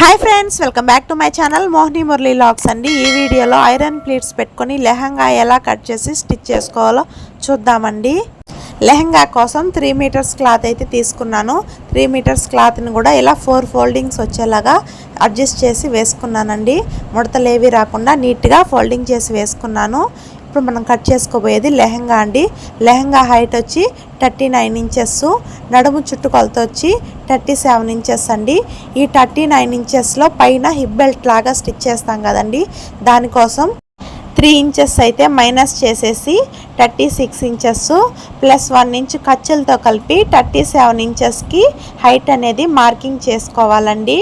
Hi friends, welcome back to my channel Mohini Murali vlogs అండి. ఈ వీడియోలో ఐరన్ ప్లీట్స్ పెట్టుకొని లెహంగా ఎలా కట్ చేసి స్టిచ్ చేసుకోవాలో చూద్దామండి. లెహంగా కోసం 3 మీటర్స్ క్లాత్ అయితే తీసుకున్నాను. 3 మీటర్స్ క్లాత్ని కూడా ఇలా 4 ఫోల్డింగ్స్ వచ్చేలాగా అడ్జస్ట్ చేసి వేసుకున్నానండి. ముడతలేవి రాకుండా నీట్గా ఫోల్డింగ్ చేసి వేసుకున్నాను. ఇప్పుడు మనం కట్ చేసుకోబోయేది లెహంగా అండి. లెహంగా హైట్ వచ్చి 39 ఇంచెస్, నడుము చుట్టుకొలత వచ్చి 37 ఇంచెస్ అండి. ఈ 39 ఇంచెస్లో పైన హిప్ బెల్ట్ లాగా స్టిచ్ చేస్తాం కదండి, దానికోసం 3 ఇంచెస్ అయితే మైనస్ చేసేసి 36 ఇంచెస్ ప్లస్ 1 ఇంచ్ ఖర్చులతో కలిపి 37 ఇంచెస్కి హైట్ అనేది మార్కింగ్ చేసుకోవాలండి.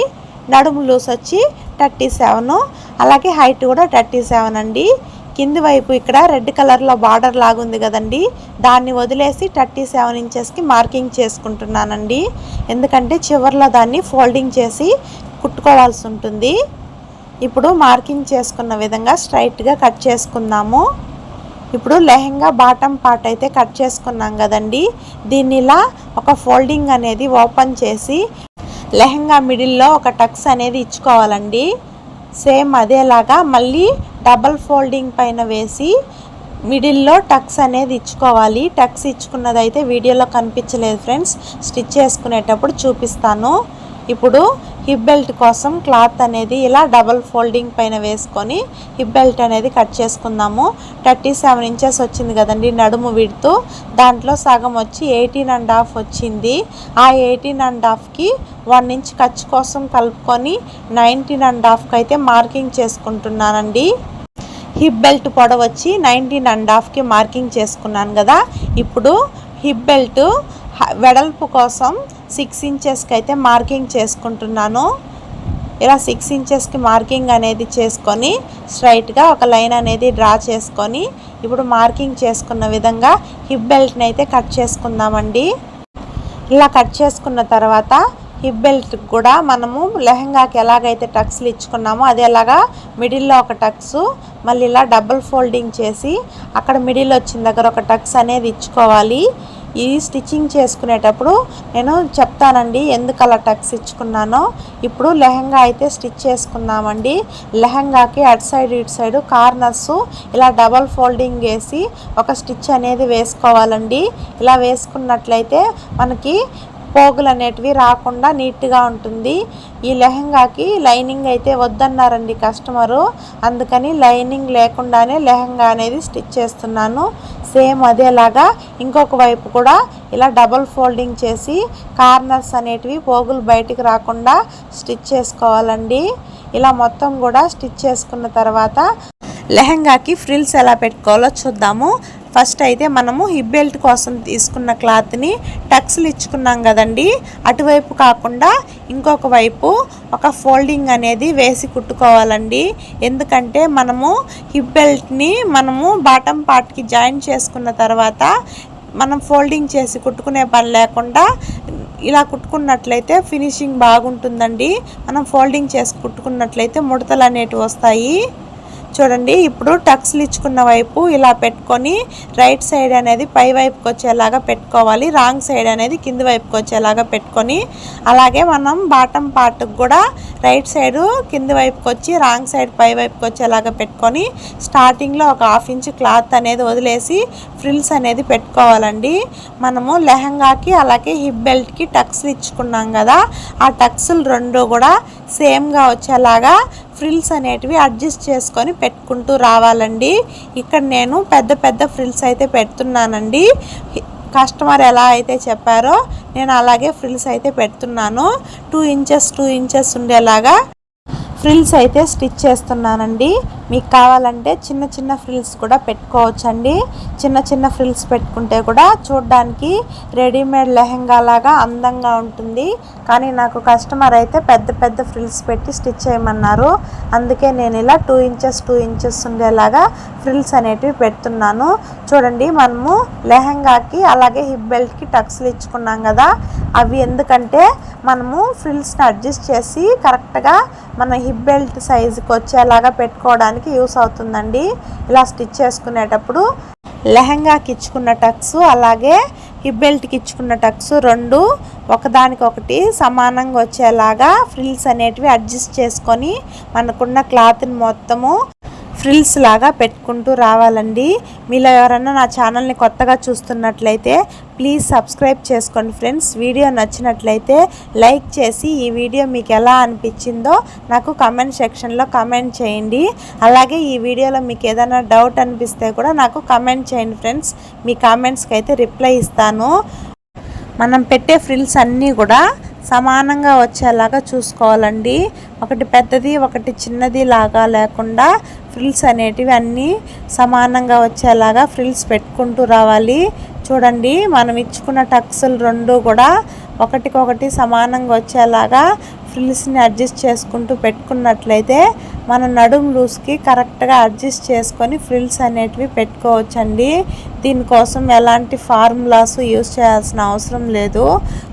నడుము లూస్ వచ్చి 37, అలాగే హైట్ కూడా 37 అండి. కింది వైపు ఇక్కడ రెడ్ కలర్లో బార్డర్ లాగుంది కదండి, దాన్ని వదిలేసి 37 ఇంచెస్కి మార్కింగ్ చేసుకుంటున్నానండి. ఎందుకంటే చివర్లో దాన్ని ఫోల్డింగ్ చేసి కుట్టుకోవాల్సి ఉంటుంది. ఇప్పుడు మార్కింగ్ చేసుకున్న విధంగా స్ట్రైట్గా కట్ చేసుకుందాము. ఇప్పుడు లెహంగా బాటమ్ పార్ట్ అయితే కట్ చేసుకున్నాం కదండి, దీన్ని ఇలా ఒక ఫోల్డింగ్ అనేది ఓపెన్ చేసి లెహంగా మిడిల్లో ఒక టక్స్ అనేది ఇచ్చుకోవాలండి. సేమ్ అదేలాగా మళ్ళీ డబల్ ఫోల్డింగ్ పైన వేసి మిడిల్లో టక్స్ అనేది ఇచ్చుకోవాలి. టక్స్ ఇచ్చుకున్నదైతే వీడియోలో కనిపించలేదు ఫ్రెండ్స్, స్టిచ్ చేసుకునేటప్పుడు చూపిస్తాను. ఇప్పుడు హిప్ బెల్ట్ కోసం క్లాత్ అనేది ఇలా డబల్ ఫోల్డింగ్ పైన వేసుకొని హిప్ బెల్ట్ అనేది కట్ చేసుకుందాము. 37 ఇంచెస్ వచ్చింది కదండి నడుము విడ్త్, దాంట్లో సగం వచ్చి 18.5 వచ్చింది. ఆ 18.5కి 1 ఇంచ్ ఖర్చు కోసం కలుపుకొని 19.5కి అయితే మార్కింగ్ చేసుకుంటున్నానండి. హిప్ బెల్ట్ పొడవు వచ్చి 19.5కి మార్కింగ్ చేసుకున్నాను కదా. ఇప్పుడు హిప్ బెల్ట్ వెడల్పు కోసం 6 ఇంచెస్కి అయితే మార్కింగ్ చేసుకుంటున్నాను. ఇలా 6 ఇంచెస్కి మార్కింగ్ అనేది చేసుకొని స్ట్రైట్గా ఒక లైన్ అనేది డ్రా చేసుకొని ఇప్పుడు మార్కింగ్ చేసుకున్న విధంగా హిప్ బెల్ట్ని అయితే కట్ చేసుకుందామండి. ఇలా కట్ చేసుకున్న తర్వాత హిప్ బెల్ట్ కూడా మనము లెహంగాకి ఎలాగైతే టక్స్లు ఇచ్చుకున్నామో అదేలాగా మిడిల్లో ఒక టక్స్, మళ్ళీ ఇలా డబుల్ ఫోల్డింగ్ చేసి అక్కడ మిడిల్ వచ్చిన దగ్గర ఒక టక్స్ అనేది ఇచ్చుకోవాలి. ఈ స్టిచ్చింగ్ చేసుకునేటప్పుడు నేను చెప్తానండి ఎందుకు అలా టక్స్ ఇచ్చుకున్నానో. ఇప్పుడు లెహంగా అయితే స్టిచ్ చేసుకుందామండి. లెహంగాకి అటు సైడ్ ఇటు సైడ్ కార్నర్స్ ఇలా డబల్ ఫోల్డింగ్ వేసి ఒక స్టిచ్ అనేది వేసుకోవాలండి. ఇలా వేసుకున్నట్లయితే మనకి పోగులు అనేటివి రాకుండా నీట్గా ఉంటుంది. ఈ లెహంగాకి లైనింగ్ అయితే వద్దన్నారండి కస్టమరు, అందుకని లైనింగ్ లేకుండానే లెహంగా అనేది స్టిచ్ చేస్తున్నాను. సేమ్ అదేలాగా ఇంకొక వైపు కూడా ఇలా డబల్ ఫోల్డింగ్ చేసి కార్నర్స్ అనేటివి పోగులు బయటికి రాకుండా స్టిచ్ చేసుకోవాలండి. ఇలా మొత్తం కూడా స్టిచ్ చేసుకున్న తర్వాత లెహంగాకి ఫ్రిల్స్ ఎలా పెట్టుకోవాలో చూద్దాము. ఫస్ట్ అయితే మనము హిప్ బెల్ట్ కోసం తీసుకున్న క్లాత్ని టక్స్లు ఇచ్చుకున్నాం కదండి, అటువైపు కాకుండా ఇంకొక వైపు ఒక ఫోల్డింగ్ అనేది వేసి కుట్టుకోవాలండి. ఎందుకంటే మనము హిప్ బెల్ట్ని మనము బాటమ్ పార్ట్కి జాయిన్ చేసుకున్న తర్వాత మనం ఫోల్డింగ్ చేసి కుట్టుకునే పని లేకుండా ఇలా కుట్టుకున్నట్లయితే ఫినిషింగ్ బాగుంటుందండి. మనం ఫోల్డింగ్ చేసి కుట్టుకున్నట్లయితే ముడతలు అనేటివి వస్తాయి. చూడండి, ఇప్పుడు టక్స్లు ఇచ్చుకున్న వైపు ఇలా పెట్టుకొని రైట్ సైడ్ అనేది పై వైపుకి వచ్చేలాగా పెట్టుకోవాలి, రాంగ్ సైడ్ అనేది కింది వైపుకి వచ్చేలాగా పెట్టుకొని, అలాగే మనం బాటమ్ పార్ట్కి కూడా రైట్ సైడ్ కింది వైపుకి వచ్చి రాంగ్ సైడ్ పై వైపుకి వచ్చేలాగా పెట్టుకొని స్టార్టింగ్లో ఒక 1/2 ఇంచ్ క్లాత్ అనేది వదిలేసి ఫ్రిల్స్ అనేది పెట్టుకోవాలండి. మనము లెహంగాకి అలాగే హిప్ బెల్ట్కి టక్స్లు ఇచ్చుకున్నాం కదా, ఆ టక్స్లు రెండు కూడా సేమ్గా వచ్చేలాగా ఫ్రిల్స్ అనేటివి అడ్జస్ట్ చేసుకొని పెట్టుకుంటూ రావాలండి. ఇక్కడ నేను పెద్ద పెద్ద ఫ్రిల్స్ అయితే పెడుతున్నానండి. కస్టమర్ ఎలా అయితే చెప్పారో నేను అలాగే ఫ్రిల్స్ అయితే పెడుతున్నాను. 2 ఇంచెస్ ఉండేలాగా ఫ్రిల్స్ అయితే స్టిచ్ చేస్తున్నానండి. మీకు కావాలంటే చిన్న చిన్న ఫ్రిల్స్ కూడా పెట్టుకోవచ్చండి. చిన్న ఫ్రిల్స్ పెట్టుకుంటే కూడా చూడడానికి రెడీమేడ్ లెహంగా లాగా అందంగా ఉంటుంది. కానీ నాకు కస్టమర్ అయితే పెద్ద ఫ్రిల్స్ పెట్టి స్టిచ్ చేయమన్నారు, అందుకే నేను ఇలా 2 ఇంచెస్ ఉండేలాగా ఫ్రిల్స్ అనేటివి పెడుతున్నాను. చూడండి, మనము లెహంగాకి అలాగే హిప్ బెల్ట్కి టక్స్లు ఇచ్చుకున్నాం కదా, అవి ఎందుకంటే మనము ఫ్రిల్స్ని అడ్జస్ట్ చేసి కరెక్ట్గా మన హిప్ బెల్ట్ సైజుకి వచ్చేలాగా పెట్టుకోవడానికి యూస్ అవుతుందండి. ఇలా స్టిచ్ చేసుకునేటప్పుడు లెహంగాకి ఇచ్చుకున్న టక్స్ అలాగే హిప్ బెల్ట్కి ఇచ్చుకున్న టక్స్ రెండు ఒకదానికొకటి సమానంగా వచ్చేలాగా ఫ్రిల్స్ అనేటివి అడ్జస్ట్ చేసుకొని మనకున్న క్లాత్ని మొత్తము ఫ్రిల్స్ లాగా పెట్టుకుంటూ రావాలండి. మీలో ఎవరైనా నా ఛానల్ని కొత్తగా చూస్తున్నట్లయితే ప్లీజ్ సబ్స్క్రైబ్ చేసుకోండి ఫ్రెండ్స్. వీడియో నచ్చినట్లయితే లైక్ చేసి ఈ వీడియో మీకు ఎలా అనిపించిందో నాకు కామెంట్ సెక్షన్లో కామెంట్ చేయండి. అలాగే ఈ వీడియోలో మీకు ఏదైనా డౌట్ అనిపిస్తే కూడా నాకు కామెంట్ చేయండి ఫ్రెండ్స్. మీ కామెంట్స్కి అయితే రిప్లై ఇస్తాను. మనం పెట్టే ఫ్రిల్స్ అన్నీ కూడా సమానంగా వచ్చేలాగా చూసుకోవాలండి. ఒకటి పెద్దది ఒకటి చిన్నది లాగా లేకుండా ఫ్రిల్స్ అనేటివి అన్నీ సమానంగా వచ్చేలాగా ఫ్రిల్స్ పెట్టుకుంటూ రావాలి. చూడండి, మనం ఇచ్చుకున్న టక్స్లు రెండు కూడా ఒకటికొకటి సమానంగా వచ్చేలాగా ఫ్రిల్స్ని అడ్జస్ట్ చేసుకుంటూ పెట్టుకున్నట్లయితే మన నడుము లూజ్కి కరెక్ట్గా అడ్జస్ట్ చేసుకొని ఫ్రిల్స్ అనేటివి పెట్టుకోవచ్చండి. దీనికోసం ఎలాంటి ఫార్ములాస్ యూస్ చేయాల్సిన అవసరం లేదు.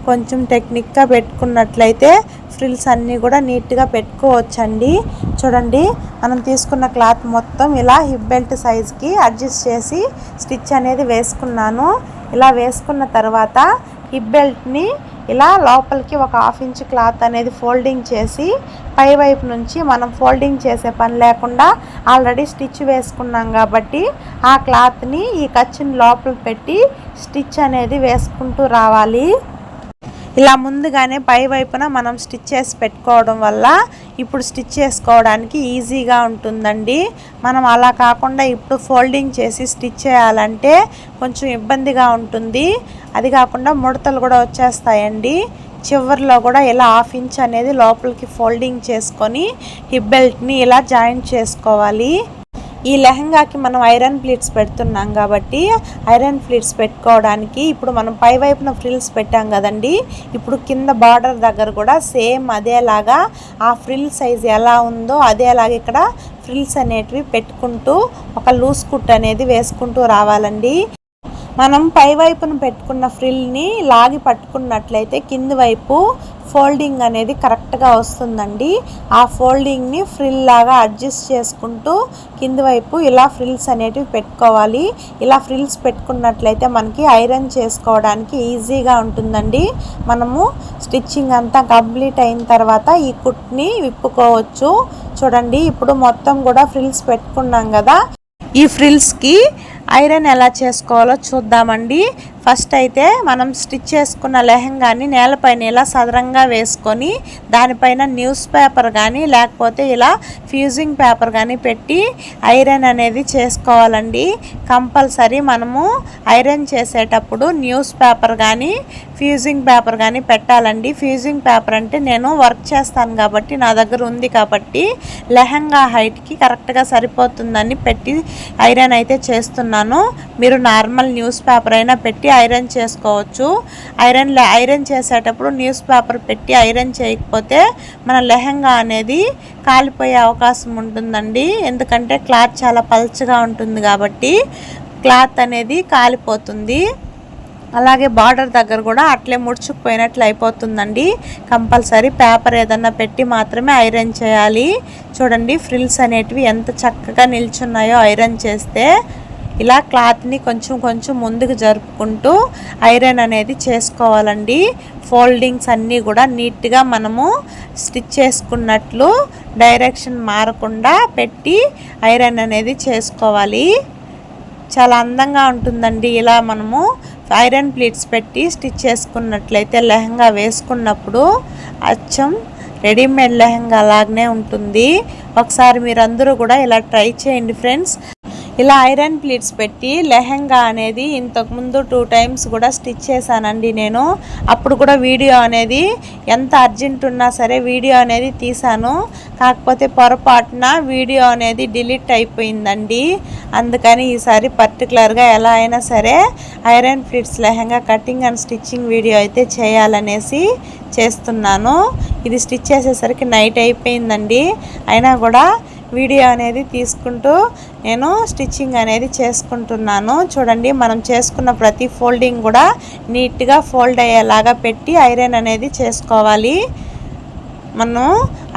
కొంచెం టెక్నిక్గా పెట్టుకున్నట్లయితే ఫ్రిల్స్ అన్నీ కూడా నీట్గా పెట్టుకోవచ్చండి. చూడండి, మనం తీసుకున్న క్లాత్ మొత్తం ఇలా హిప్ బెల్ట్ సైజ్కి అడ్జస్ట్ చేసి స్టిచ్ అనేది వేసుకున్నాను. ఇలా వేసుకున్న తర్వాత హిప్ బెల్ట్ని ఇలా లోపలికి ఒక 1/2 ఇంచ్ క్లాత్ అనేది ఫోల్డింగ్ చేసి పై వైపు నుంచి మనం ఫోల్డింగ్ చేసే పని లేకుండా ఆల్రెడీ స్టిచ్ వేసుకున్నాం కాబట్టి ఆ క్లాత్ని ఈ ఖర్చుని లోపల పెట్టి స్టిచ్ అనేది వేసుకుంటూ రావాలి. ఇలా ముందుగానే పై వైపున మనం స్టిచ్ చేసి పెట్టుకోవడం వల్ల ఇప్పుడు స్టిచ్ చేసుకోవడానికి ఈజీగా ఉంటుందండి. మనం అలా కాకుండా ఇప్పుడు ఫోల్డింగ్ చేసి స్టిచ్ చేయాలంటే కొంచెం ఇబ్బందిగా ఉంటుంది. అది కాకుండా ముడతలు కూడా వచ్చేస్తాయండి. చివరిలో కూడా ఇలా 1/2 ఇంచ్ అనేది లోపలికి ఫోల్డింగ్ చేసుకొని హిప్ బెల్ట్ని ఇలా జాయింట్ చేసుకోవాలి. ఈ లెహంగాకి మనం ఐరన్ ప్లీట్స్ పెడుతున్నాం కాబట్టి ఐరన్ ప్లీట్స్ పెట్టుకోవడానికి ఇప్పుడు మనం పై వైపున ఫ్రిల్స్ పెట్టాం కదండి. ఇప్పుడు కింద బార్డర్ దగ్గర కూడా సేమ్ అదేలాగా ఆ ఫ్రిల్ సైజ్ ఎలా ఉందో అదేలాగా ఇక్కడ ఫ్రిల్స్ అనేటివి పెట్టుకుంటూ ఒక లూజ్ కుట్ అనేది వేసుకుంటూ రావాలండి. మనం పై వైపున పెట్టుకున్న ఫ్రిల్ని లాగి పట్టుకున్నట్లయితే కింది వైపు ఫోల్డింగ్ అనేది కరెక్ట్గా వస్తుందండి. ఆ ఫోల్డింగ్ని ఫ్రిల్ లాగా అడ్జస్ట్ చేసుకుంటూ కింది వైపు ఇలా ఫ్రిల్స్ అనేటివి పెట్టుకోవాలి. ఇలా ఫ్రిల్స్ పెట్టుకున్నట్లయితే మనకి ఐరన్ చేసుకోవడానికి ఈజీగా ఉంటుందండి. మనము స్టిచ్చింగ్ అంతా కంప్లీట్ అయిన తర్వాత ఈ కుట్ని విప్పుకోవచ్చు. చూడండి, ఇప్పుడు మొత్తం కూడా ఫ్రిల్స్ పెట్టుకున్నాం కదా. ఈ ఫ్రిల్స్కి ఐరన్ ఎలా చేసుకోవాలో చూద్దామండి. ఫస్ట్ అయితే మనం స్టిచ్ చేసుకున్న లెహంగాని నేలపైన ఇలా సదరంగా వేసుకొని దానిపైన న్యూస్ పేపర్ కానీ లేకపోతే ఇలా ఫ్యూజింగ్ పేపర్ కానీ పెట్టి ఐరన్ అనేది చేసుకోవాలండి. కంపల్సరీ మనము ఐరన్ చేసేటప్పుడు న్యూస్ పేపర్ కానీ ఫ్యూజింగ్ పేపర్ కానీ పెట్టాలండి. ఫ్యూజింగ్ పేపర్ అంటే నేను వర్క్ చేస్తాను కాబట్టి నా దగ్గర ఉంది కాబట్టి లెహంగా హైట్కి కరెక్ట్గా సరిపోతుందని పెట్టి ఐరన్ అయితే చేస్తున్నాను. మీరు నార్మల్ న్యూస్ పేపర్ అయినా పెట్టి ఐరన్ చేసుకోవచ్చు. ఐరన్ చేసేటప్పుడు న్యూస్ పేపర్ పెట్టి ఐరన్ చేయకపోతే మన లెహంగా అనేది కాలిపోయే అవకాశం ఉంటుందండి. ఎందుకంటే క్లాత్ చాలా పల్చగా ఉంటుంది కాబట్టి క్లాత్ అనేది కాలిపోతుంది. అలాగే బార్డర్ దగ్గర కూడా అట్లే ముడుచుకుపోయినట్లు అయిపోతుందండి. కంపల్సరీ పేపర్ ఏదన్నా పెట్టి మాత్రమే ఐరన్ చేయాలి. చూడండి, ఫ్రిల్స్ అనేటివి ఎంత చక్కగా నిల్చున్నాయో ఐరన్ చేస్తే. ఇలా క్లాత్ని కొంచెం కొంచెం ముందుకు జరుపుకుంటూ ఐరన్ అనేది చేసుకోవాలండి. ఫోల్డింగ్స్ అన్నీ కూడా నీట్గా మనము స్టిచ్ చేసుకున్నట్లు డైరెక్షన్ మారకుండా పెట్టి ఐరన్ అనేది చేసుకోవాలి. చాలా అందంగా ఉంటుందండి. ఇలా మనము ఐరన్ ప్లీట్స్ పెట్టి స్టిచ్ చేసుకున్నట్లయితే లెహంగా వేసుకున్నప్పుడు అచ్చం రెడీమేడ్ లెహంగా లాగానే ఉంటుంది. ఒకసారి మీరందరూ కూడా ఇలా ట్రై చేయండి ఫ్రెండ్స్. ఇలా ఐరన్ ప్లీట్స్ పెట్టి లెహంగా అనేది ఇంతకుముందు 2 టైమ్స్ కూడా స్టిచ్ చేశానండి నేను. అప్పుడు కూడా వీడియో అనేది ఎంత అర్జెంట్ ఉన్నా సరే వీడియో అనేది తీసాను. కాకపోతే పొరపాటున వీడియో అనేది డిలీట్ అయిపోయిందండి. అందుకని ఈసారి పర్టికులర్గా ఎలా అయినా సరే iron pleats lehenga cutting and stitching video అయితే చేయాలనేసి చేస్తున్నాను. ఇది స్టిచ్ చేసేసరికి నైట్ అయిపోయిందండి. అయినా కూడా వీడియో అనేది తీసుకుంటూ నేను స్టిచ్చింగ్ అనేది చేసుకుంటున్నాను. చూడండి, మనం చేసుకున్న ప్రతి ఫోల్డింగ్ కూడా నీట్గా ఫోల్డ్ అయ్యేలాగా పెట్టి ఐరన్ అనేది చేసుకోవాలి. మనం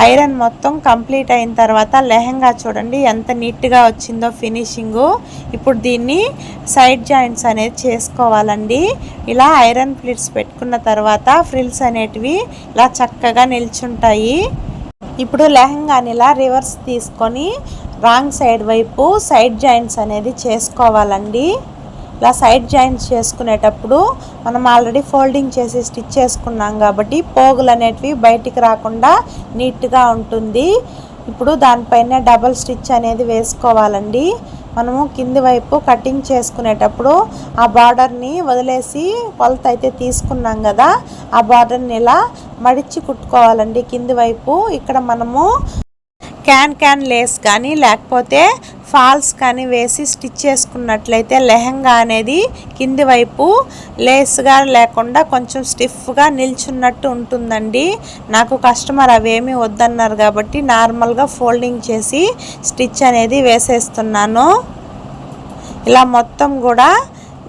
ఐరన్ మొత్తం కంప్లీట్ అయిన తర్వాత లెహంగా చూడండి ఎంత నీట్గా వచ్చిందో ఫినిషింగు. ఇప్పుడు దీన్ని సైడ్ జాయింట్స్ అనేది చేసుకోవాలండి. ఇలా ఐరన్ ప్లీట్స్ పెట్టుకున్న తర్వాత ఫ్రిల్స్ అనేటివి ఇలా చక్కగా నిల్చుంటాయి. ఇప్పుడు లెహంగాని ఇలా రివర్స్ తీసుకొని రాంగ్ సైడ్ వైపు సైడ్ జాయింట్స్ అనేది చేసుకోవాలండి. ఇలా సైడ్ జాయింట్స్ చేసుకునేటప్పుడు మనం ఆల్రెడీ ఫోల్డింగ్ చేసి స్టిచ్ చేసుకున్నాం కాబట్టి పోగులు అనేటివి బయటికి రాకుండా నీట్గా ఉంటుంది. ఇప్పుడు దానిపైన డబల్ స్టిచ్ అనేది వేసుకోవాలండి. మనము కింది వైపు కటింగ్ చేసుకునేటప్పుడు ఆ బార్డర్ని వదిలేసి కొలత అయితే తీసుకున్నాం కదా, ఆ బార్డర్ని ఇలా మడిచి కుట్టుకోవాలండి కింది వైపు. ఇక్కడ మనము క్యాన్ లేస్ కానీ లేకపోతే ఫాల్స్ కానీ వేసి స్టిచ్ చేసుకున్నట్లయితే లెహంగా అనేది కింది వైపు లేస్గా లేకుండా కొంచెం స్టిఫ్గా నిల్చున్నట్టు ఉంటుందండి. నాకు కస్టమర్ అవేమీ వద్దన్నారు కాబట్టి నార్మల్గా ఫోల్డింగ్ చేసి స్టిచ్ అనేది వేసేస్తున్నాను. ఇలా మొత్తం కూడా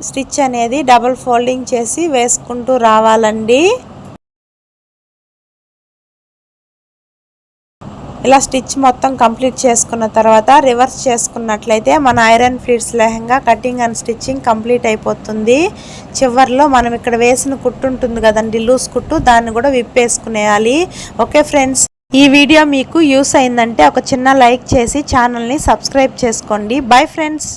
స్టిచ్ అనేది డబుల్ ఫోల్డింగ్ చేసి వేసుకుంటూ రావాలండి. ఇలా స్టిచ్ మొత్తం కంప్లీట్ చేసుకున్న తర్వాత రివర్స్ చేసుకున్నట్లయితే మన iron pleats lehenga cutting and stitching complete అయిపోతుంది. చివర్లో మనం ఇక్కడ వేసిన కుట్టు ఉంటుంది కదండి, లూజ్ కుట్టు, దాన్ని కూడా విప్పేసుకునేయాలి. ఓకే ఫ్రెండ్స్, ఈ వీడియో మీకు యూస్ అయిందంటే ఒక చిన్న లైక్ చేసి ఛానల్ని సబ్స్క్రైబ్ చేసుకోండి. Bye friends.